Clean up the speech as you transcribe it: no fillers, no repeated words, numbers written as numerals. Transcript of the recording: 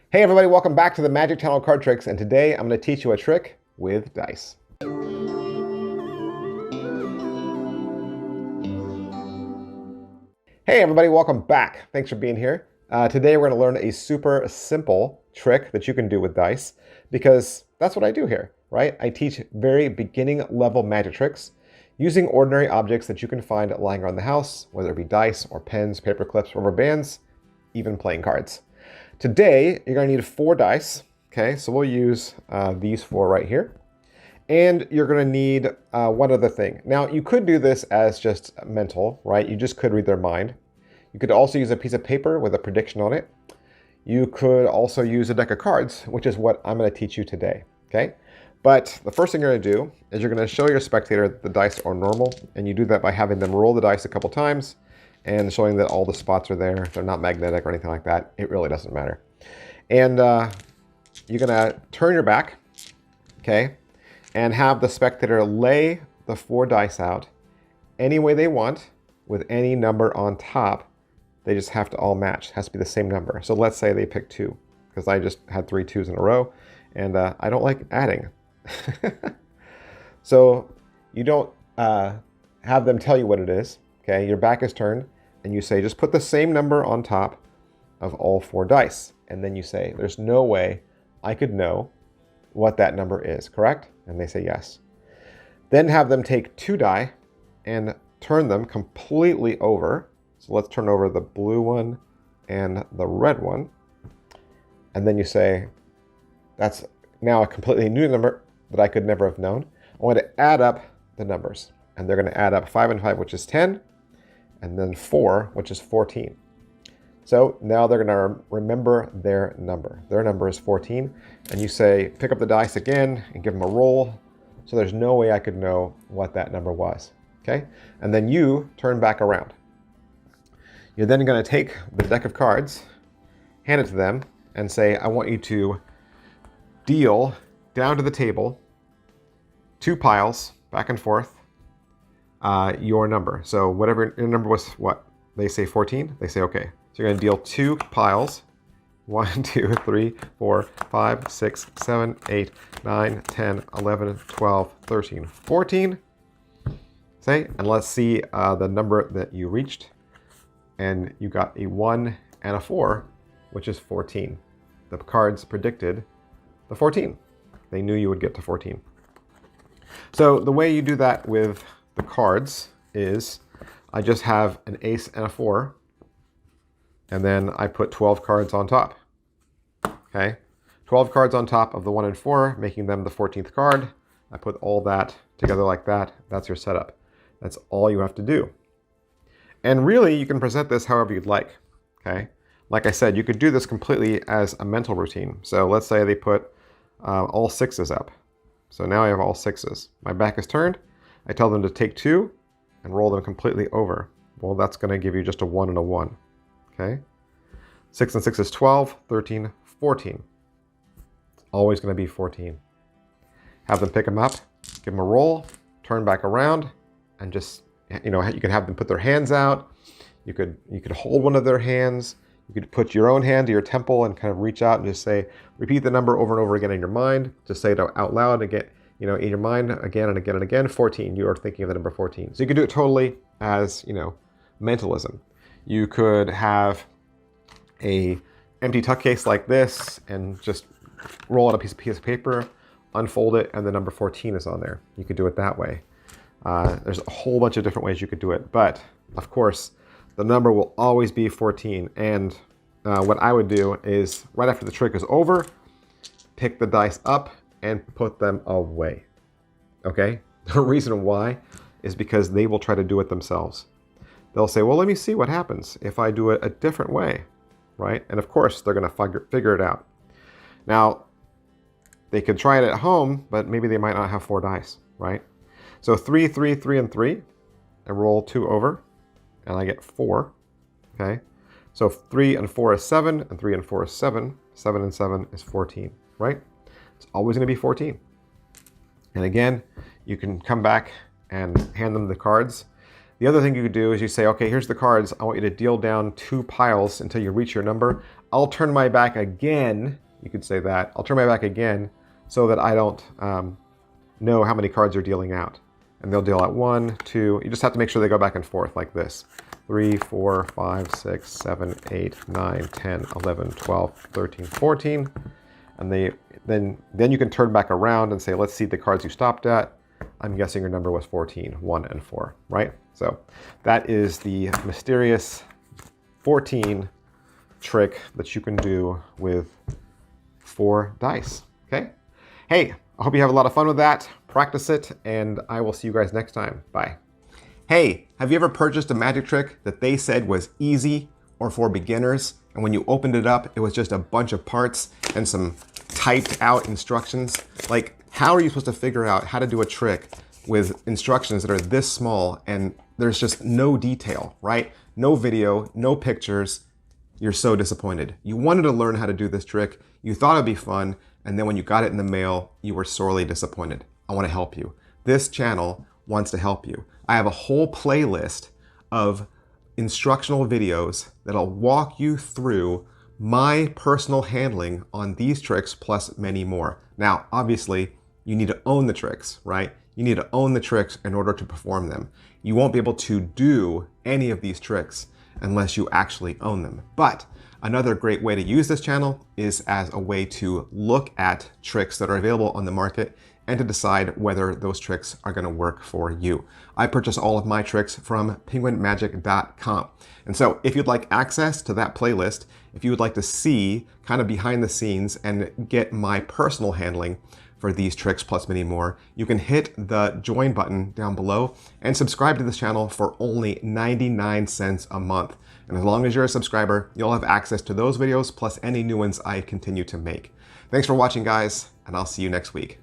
Hey everybody, welcome back to the Magic Channel Card Tricks, and today I'm going to teach you a trick with dice. Hey everybody, welcome back. Thanks for being here. Today we're going to learn a super simple trick that you can do with dice, because that's what I do here, right? I teach very beginning level magic tricks using ordinary objects that you can find lying around the house, whether it be dice or pens, paper clips, rubber bands, even playing cards. Today, you're going to need 4 dice, okay? So we'll use these 4 right here. And you're going to need one other thing. Now, you could do this as just mental, right? You just could read their mind. You could also use a piece of paper with a prediction on it. You could also use a deck of cards, which is what I'm going to teach you today, okay? But the first thing you're going to do is you're going to show your spectator that the dice are normal, and you do that by having them roll the dice a couple times and showing that all the spots are there. They're not magnetic or anything like that. It really doesn't matter. And you're going to turn your back, okay, and have the spectator lay the 4 dice out any way they want with any number on top. They just have to all match. It has to be the same number. So let's say they pick 2, because I just had 3 2s in a row, and I don't like adding. So you don't have them tell you what it is, okay? Your back is turned, and you say, just put the same number on top of all 4 dice. And then you say, there's no way I could know what that number is, correct? And they say yes. Then have them take 2 die and turn them completely over. So let's turn over the blue one and the red one. And then you say, that's now a completely new number that I could never have known. I want to add up the numbers. And they're going to add up 5 and 5, which is 10. And then 4, which is 14. So now they're going to remember their number. Their number is 14. And you say, pick up the dice again and give them a roll. So there's no way I could know what that number was. Okay? And then you turn back around. You're then going to take the deck of cards, hand it to them, and say, I want you to deal down to the table 2 piles back and forth your number. So whatever your number was, what? They say 14. They say, okay. So you're going to deal 2 piles. 1, 2, 3, 4, 5, 6, 7, 8, 9, 10, 11, 12, 13, 14. Say, and let's see the number that you reached. And you got a 1 and a 4, which is 14. The cards predicted the 14. They knew you would get to 14. So the way you do that with the cards is I just have an ace and a 4, and then I put 12 cards on top. Okay, 12 cards on top of the 1 and 4, making them the 14th card. I put all that together like that. That's your setup. That's all you have to do. And really, you can present this however you'd like. Okay, like I said, you could do this completely as a mental routine. So let's say they put all 6s up. So now I have all 6s. My back is turned. I tell them to take 2 and roll them completely over. Well, that's going to give you just a 1 and a 1. Okay? 6 and 6 is 12, 13, 14. It's always going to be 14. Have them pick them up, give them a roll, turn back around, and just, you know, you can have them put their hands out. You could hold one of their hands. You could put your own hand to your temple and kind of reach out and just say, repeat the number over and over again in your mind. Just say it out loud again. You know, in your mind again and again and again. 14, you are thinking of the number 14. So you could do it totally as, you know, mentalism. You could have a empty tuck case like this and just roll out a piece of paper, unfold it, and the number 14 is on there. You could do it that way. There's a whole bunch of different ways you could do it. But, of course, the number will always be 14. And what I would do is, right after the trick is over, pick the dice up and put them away, okay? The reason why is because they will try to do it themselves. They'll say, well, let me see what happens if I do it a different way, right? And of course, they're gonna figure it out. Now, they could try it at home, but maybe they might not have 4 dice, right? So 3, 3, 3, and 3, and roll 2 over, and I get 4, okay? So 3 and 4 is 7, and 3 and 4 is 7. 7 and 7 is 14, right? It's always going to be 14. And again, you can come back and hand them the cards. The other thing you could do is you say, okay, here's the cards. I want you to deal down 2 piles until you reach your number. I'll turn my back again. You could say that. I'll turn my back again so that I don't know how many cards you're dealing out. And they'll deal out 1, 2. You just have to make sure they go back and forth like this. 3, 4, 5, 6, 7, 8, 9, 10, 11, 12, 13, 14. And then you can turn back around and say, let's see the cards you stopped at. I'm guessing your number was 14, 1 and 4, right? So that is the mysterious 14 trick that you can do with 4 dice, okay? Hey, I hope you have a lot of fun with that. Practice it, and I will see you guys next time. Bye. Hey, have you ever purchased a magic trick that they said was easy or for beginners, and when you opened it up, it was just a bunch of parts and some typed out instructions? Like, how are you supposed to figure out how to do a trick with instructions that are this small and there's just no detail, right? No video, no pictures. You're so disappointed. You wanted to learn how to do this trick. You thought it'd be fun. And then when you got it in the mail, you were sorely disappointed. I want to help you. This channel wants to help you. I have a whole playlist of instructional videos that'll walk you through my personal handling on these tricks plus many more. Now, obviously, you need to own the tricks, right? You need to own the tricks in order to perform them. You won't be able to do any of these tricks unless you actually own them. But another great way to use this channel is as a way to look at tricks that are available on the market and to decide whether those tricks are going to work for you. I purchase all of my tricks from penguinmagic.com. And so if you'd like access to that playlist, if you would like to see kind of behind the scenes and get my personal handling for these tricks plus many more, you can hit the join button down below and subscribe to this channel for only 99 cents a month. And as long as you're a subscriber, you'll have access to those videos plus any new ones I continue to make. Thanks for watching, guys, and I'll see you next week.